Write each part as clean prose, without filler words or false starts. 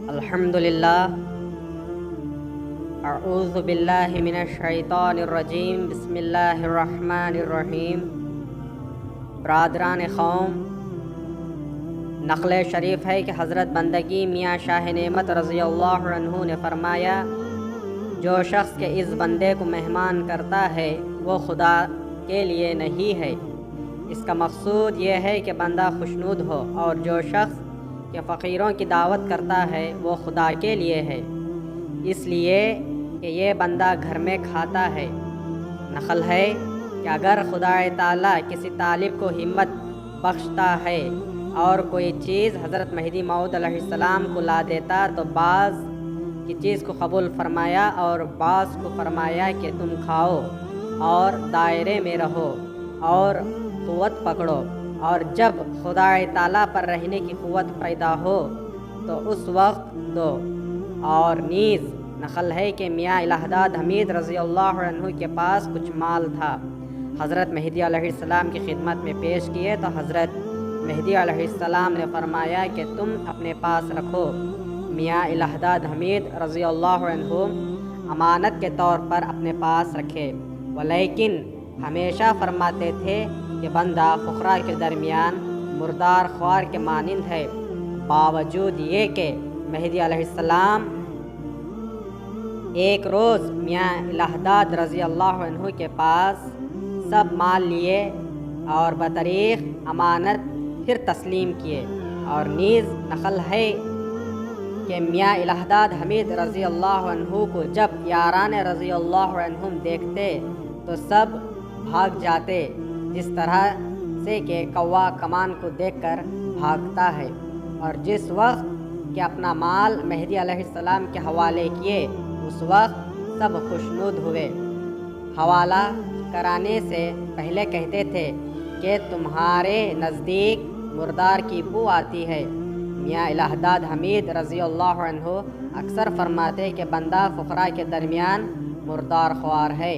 الحمدللہ اعوذ باللہ من الشیطان الرجیم بسم اللہ الرحمن الرحیم۔ برادران قوم، نقل شریف ہے کہ حضرت بندگی میاں شاہ نعمت رضی اللہ عنہ نے فرمایا، جو شخص کے اس بندے کو مہمان کرتا ہے وہ خدا کے لیے نہیں ہے۔ اس کا مقصود یہ ہے کہ بندہ خوشنود ہو، اور جو شخص کہ فقیروں کی دعوت کرتا ہے وہ خدا کے لیے ہے، اس لیے کہ یہ بندہ گھر میں کھاتا ہے۔ نقل ہے کہ اگر خدا تعالیٰ کسی طالب کو ہمت بخشتا ہے اور کوئی چیز حضرت مہدی موعود علیہ السلام کو لا دیتا تو بعض کی چیز کو قبول فرمایا اور بعض کو فرمایا کہ تم کھاؤ اور دائرے میں رہو اور قوت پکڑو، اور جب خدا تعالیٰ پر رہنے کی قوت پیدا ہو تو اس وقت دو۔ اور نیز نقل ہے کہ میاں الہداد حمید رضی اللہ عنہ کے پاس کچھ مال تھا، حضرت مہدی علیہ السلام کی خدمت میں پیش کیے تو حضرت مہدی علیہ السلام نے فرمایا کہ تم اپنے پاس رکھو۔ میاں الہداد حمید رضی اللہ عنہ امانت کے طور پر اپنے پاس رکھے، ولیکن ہمیشہ فرماتے تھے کہ بندہ فقراء کے درمیان مردار خوار کے مانند ہے۔ باوجود یہ کہ مہدی علیہ السلام ایک روز میاں الہداد رضی اللہ عنہ کے پاس سب مال لیے اور بطریق امانت پھر تسلیم کیے۔ اور نیز نقل ہے کہ میاں الہداد حمید رضی اللہ عنہ کو جب یاران رضی اللہ عنہم دیکھتے تو سب بھاگ جاتے، جس طرح سے کہ کوا کمان کو دیکھ کر بھاگتا ہے۔ اور جس وقت کہ اپنا مال مہدی علیہ السلام کے حوالے کیے اس وقت سب خوشنود ہوئے۔ حوالہ کرانے سے پہلے کہتے تھے کہ تمہارے نزدیک مردار کی بو آتی ہے۔ میاں الہداد حمید رضی اللہ عنہ اکثر فرماتے کہ بندہ فقراء کے درمیان مردار خوار ہے۔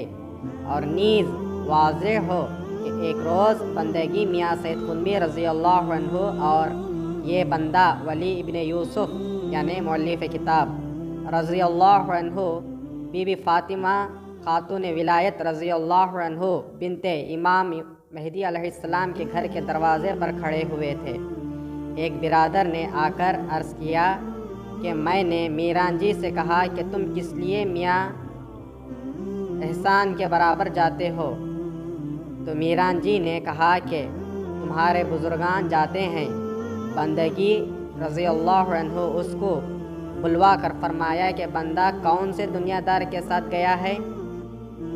اور نیز واضح ہو کہ ایک روز بندگی میاں سید قطب رضی اللہ عنہ اور یہ بندہ ولی ابن یوسف یعنی مؤلف کتاب رضی اللہ عنہ بی بی فاطمہ خاتون ولایت رضی اللہ عنہ بنت امام مہدی علیہ السلام کے گھر کے دروازے پر کھڑے ہوئے تھے۔ ایک برادر نے آ کر عرض کیا کہ میں نے میران جی سے کہا کہ تم کس لیے میاں احسان کے برابر جاتے ہو؟ تو میران جی نے کہا کہ تمہارے بزرگان جاتے ہیں۔ بندگی رضی اللہ عنہ اس کو بلوا کر فرمایا کہ بندہ کون سے دنیا دار کے ساتھ گیا ہے؟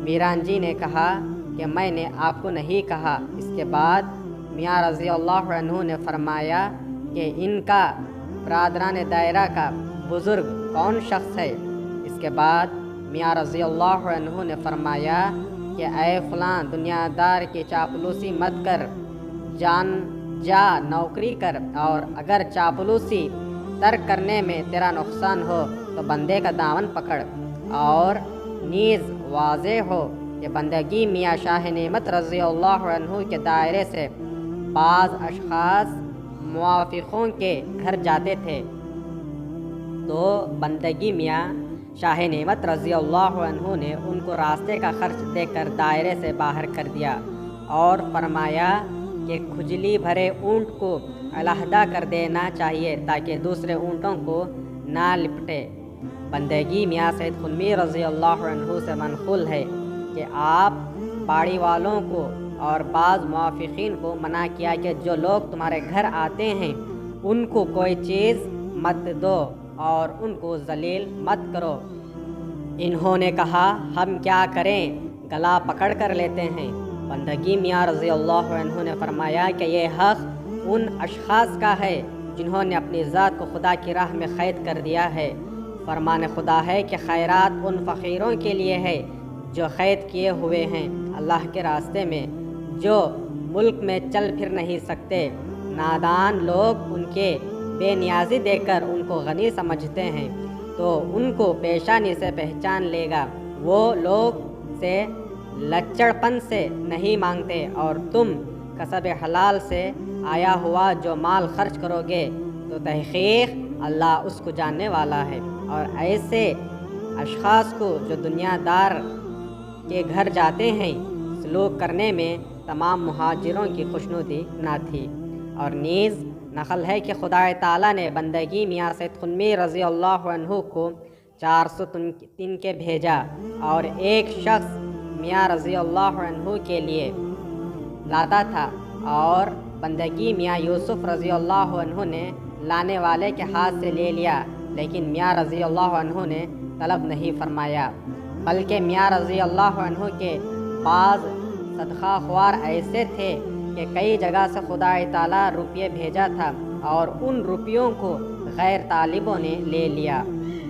میران جی نے کہا کہ میں نے آپ کو نہیں کہا۔ اس کے بعد میاں رضی اللہ عنہ نے فرمایا کہ ان کا برادران دائرہ کا بزرگ کون شخص ہے؟ اس کے بعد میاں رضی اللہ عنہ نے فرمایا کہ اے فلاں دنیا دار کی چاپلوسی مت کر، جا نوکری کر، اور اگر چاپلوسی ترک کرنے میں تیرا نقصان ہو تو بندے کا دامن پکڑ۔ اور نیز واضح ہو کہ بندگی میاں شاہ نعمت رضی اللہ عنہ کے دائرے سے بعض اشخاص موافقوں کے گھر جاتے تھے تو بندگی میاں شاہ نعمت رضی اللہ عنہ نے ان کو راستے کا خرچ دے کر دائرے سے باہر کر دیا اور فرمایا کہ کھجلی بھرے اونٹ کو علیحدہ کر دینا چاہیے تاکہ دوسرے اونٹوں کو نہ لپٹے۔ بندگی میاں سید قطب رضی اللہ عنہ سے منقول ہے کہ آپ باڑی والوں کو اور بعض موافقین کو منع کیا کہ جو لوگ تمہارے گھر آتے ہیں ان کو کوئی چیز مت دو اور ان کو ذلیل مت کرو۔ انہوں نے کہا ہم کیا کریں، گلا پکڑ کر لیتے ہیں۔ بندگی میاں رضی اللہ عنہ نے فرمایا کہ یہ حق ان اشخاص کا ہے جنہوں نے اپنی ذات کو خدا کی راہ میں قید کر دیا ہے۔ فرمان خدا ہے کہ خیرات ان فقیروں کے لیے ہے جو قید کیے ہوئے ہیں اللہ کے راستے میں، جو ملک میں چل پھر نہیں سکتے۔ نادان لوگ ان کے بے نیازی دیکھ کر ان کو غنی سمجھتے ہیں تو ان کو پیشانی سے پہچان لے گا۔ وہ لوگ سے لچڑ پن سے نہیں مانگتے، اور تم کسب حلال سے آیا ہوا جو مال خرچ کرو گے تو تحقیق اللہ اس کو جاننے والا ہے۔ اور ایسے اشخاص کو جو دنیا دار کے گھر جاتے ہیں سلوک کرنے میں تمام مہاجروں کی خوشنودی نہ تھی۔ اور نیز نقل ہے کہ خدا تعالیٰ نے بندگی میاں سید قطب رضی اللہ عنہ کو 400 تنکے بھیجا، اور ایک شخص میاں رضی اللہ عنہ کے لیے لاتا تھا، اور بندگی میاں یوسف رضی اللہ عنہ نے لانے والے کے ہاتھ سے لے لیا، لیکن میاں رضی اللہ عنہ نے طلب نہیں فرمایا، بلکہ میاں رضی اللہ عنہ کے بعض صدقہ خوار ایسے تھے کہ کئی جگہ سے خدا تعالیٰ روپیے بھیجا تھا، اور ان روپیوں کو غیر طالبوں نے لے لیا،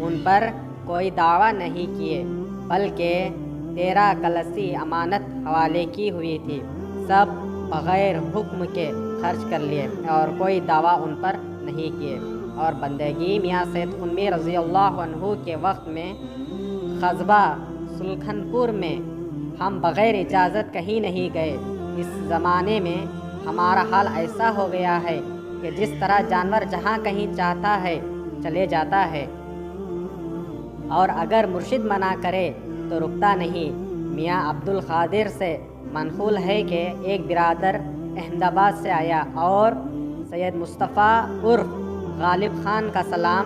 ان پر کوئی دعویٰ نہیں کیے، بلکہ 13 کلسی امانت حوالے کی ہوئی تھی، سب بغیر حکم کے خرچ کر لیے اور کوئی دعویٰ ان پر نہیں کیے۔ اور بندگی میاں سید قطب رضی اللہ عنہ کے وقت میں قصبہ سلکھن پور میں ہم بغیر اجازت کہیں نہیں گئے۔ اس زمانے میں ہمارا حال ایسا ہو گیا ہے کہ جس طرح جانور جہاں کہیں چاہتا ہے چلے جاتا ہے، اور اگر مرشد منع کرے تو رکتا نہیں۔ میاں عبد القادر سے منقول ہے کہ ایک برادر احمد آباد سے آیا اور سید مصطفیٰ عرف غالب خان کا سلام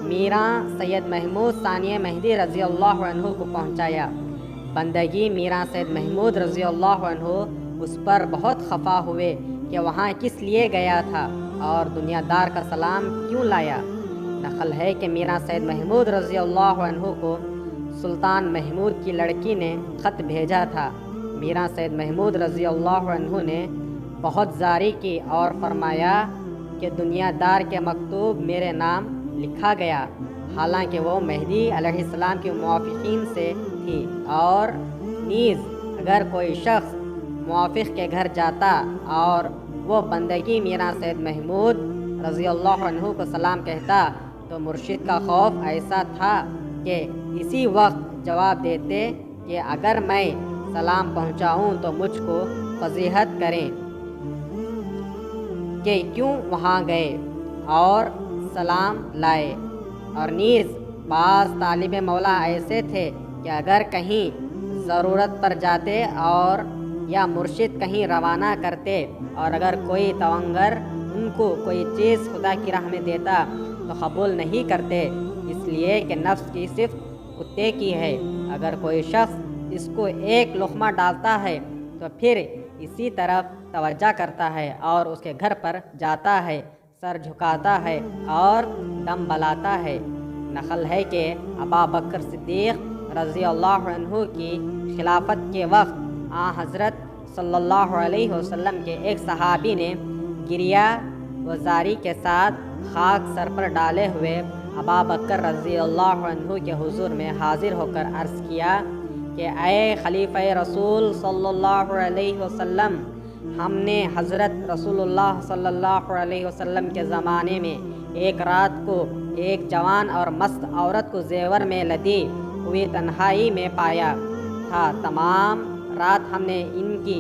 میراں سید محمود ثانی مہدی رضی اللہ عنہ کو پہنچایا۔ بندگی میراں سید محمود رضی اللہ عنہ اس پر بہت خفا ہوئے کہ وہاں کس لیے گیا تھا اور دنیا دار کا سلام کیوں لایا۔ نقل ہے کہ میراں سید محمود رضی اللہ عنہ کو سلطان محمود کی لڑکی نے خط بھیجا تھا۔ میراں سید محمود رضی اللہ عنہ نے بہت زاری کی اور فرمایا کہ دنیا دار کے مکتوب میرے نام لکھا گیا، حالانکہ وہ مہدی علیہ السلام کے موافقین سے تھی، اور نیز اگر کوئی شخص موافق کے گھر جاتا اور وہ بندگی میراں سید محمود رضی اللہ عنہ کو سلام کہتا تو مرشد کا خوف ایسا تھا کہ اسی وقت جواب دیتے کہ اگر میں سلام پہنچاؤں تو مجھ کو فضیحت کریں کہ کیوں وہاں گئے اور سلام لائے۔ اور نیز بعض طالب مولا ایسے تھے کہ اگر کہیں ضرورت پر جاتے اور یا مرشد کہیں روانہ کرتے اور اگر کوئی توانگر ان کو کوئی چیز خدا کی راہ میں دیتا تو قبول نہیں کرتے، اس لیے کہ نفس کی صفت کتے کی ہے۔ اگر کوئی شخص اس کو ایک لقمہ ڈالتا ہے تو پھر اسی طرف توجہ کرتا ہے اور اس کے گھر پر جاتا ہے، سر جھکاتا ہے اور دم بلاتا ہے۔ نقل ہے کہ ابا بکر صدیق رضی اللہ عنہ کی خلافت کے وقت حضرت صلی اللہ علیہ وسلم کے ایک صحابی نے گریہ و زاری کے ساتھ خاک سر پر ڈالے ہوئے ابا بکر رضی اللہ عنہ کے حضور میں حاضر ہو کر عرض کیا کہ اے خلیفہ رسول صلی اللہ علیہ وسلم، ہم نے حضرت رسول اللہ صلی اللہ علیہ وسلم کے زمانے میں ایک رات کو ایک جوان اور مست عورت کو زیور میں لدی ہوئی تنہائی میں پایا تھا۔ تمام رات ہم نے ان کی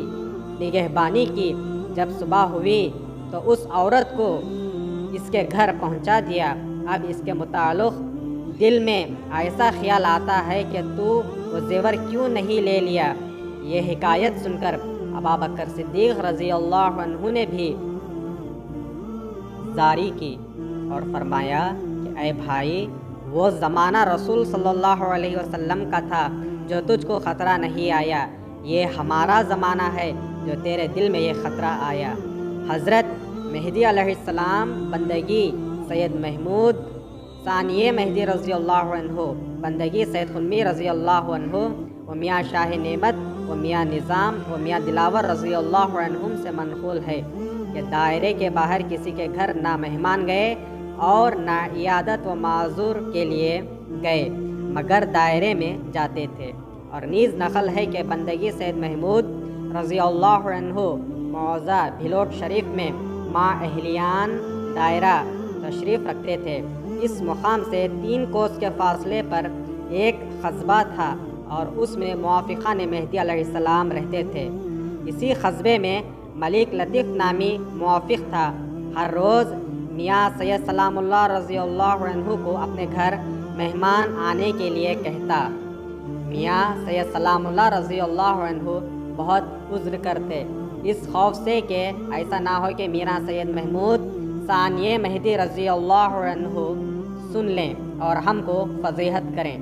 نگہبانی کی، جب صبح ہوئی تو اس عورت کو اس کے گھر پہنچا دیا۔ اب اس کے متعلق دل میں ایسا خیال آتا ہے کہ تو وہ زیور کیوں نہیں لے لیا۔ یہ حکایت سن کر ابا بکر صدیق رضی اللہ عنہ نے بھی زاری کی اور فرمایا کہ اے بھائی، وہ زمانہ رسول صلی اللہ علیہ وسلم کا تھا جو تجھ کو خطرہ نہیں آیا، یہ ہمارا زمانہ ہے جو تیرے دل میں یہ خطرہ آیا۔ حضرت مہدی علیہ السلام بندگی سید محمود ثانی مہدی رضی اللہ عنہ، بندگی سید قطب رضی اللہ عنہ و میاں شاہ نعمت و میاں نظام و میاں دلاور رضی اللہ عنہم سے منقول ہے کہ دائرے کے باہر کسی کے گھر نہ مہمان گئے اور نہ عیادت و معذور کے لیے گئے، مگر دائرے میں جاتے تھے۔ اور نیز نقل ہے کہ بندگی سید محمود رضی اللہ عنہ موضع بھلوٹ شریف میں ماں اہلیان دائرہ تشریف رکھتے تھے۔ اس مقام سے 3 کوس کے فاصلے پر ایک قصبہ تھا اور اس میں موافقان مہدی علیہ السلام رہتے تھے۔ اسی قصبے میں ملک لطیف نامی موافق تھا۔ ہر روز میاں سید سلام اللہ رضی اللہ عنہ کو اپنے گھر مہمان آنے کے لیے کہتا۔ میاں سید سلام اللہ رضی اللہ عنہ بہت عذر کرتے، اس خوف سے کہ ایسا نہ ہو کہ میاں سید محمود ثانی مہدی رضی اللہ عنہ سن لیں اور ہم کو فضیحت کریں۔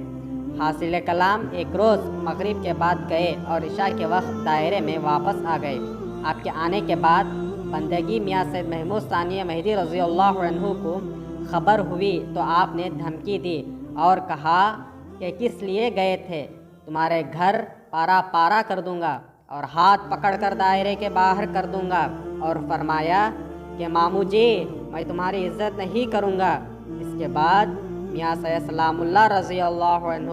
حاصل کلام ایک روز مغرب کے بعد گئے اور عشاء کے وقت دائرے میں واپس آ گئے۔ آپ کے آنے کے بعد بندگی میاں سید محمود ثانی مہدی رضی اللہ عنہ کو خبر ہوئی تو آپ نے دھمکی دی اور کہا کہ کس لیے گئے تھے؟ تمہارے گھر پارا پارا کر دوں گا اور ہاتھ پکڑ کر دائرے کے باہر کر دوں گا، اور فرمایا کہ ماموں جی میں تمہاری عزت نہیں کروں گا۔ اس کے بعد میاں سید سلام اللہ رضی اللہ عنہ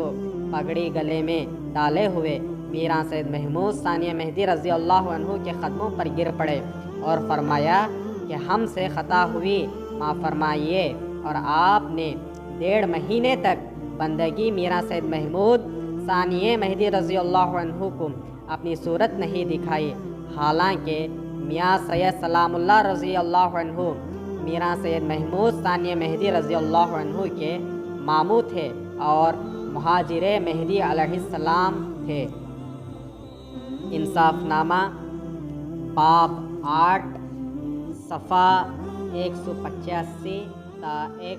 پگڑی گلے میں ڈالے ہوئے میاں سید محمود ثانی مہدی رضی اللہ عنہ کے قدموں پر گر پڑے اور فرمایا کہ ہم سے خطا ہوئی، معاف فرمائیے۔ اور آپ نے 1.5 مہینے تک بندگی میاں سید محمود ثانی مہدی رضی اللہ عنہ کو اپنی صورت نہیں دکھائی، حالانکہ میاں سید سلام اللہ رضی اللہ عنہ میاں سید محمود ثانی مہدی رضی اللہ عنہ کے ماموں تھے اور مہاجر مہدی علیہ السلام تھے۔ انصاف نامہ باب 8 صفحہ 185 تا 1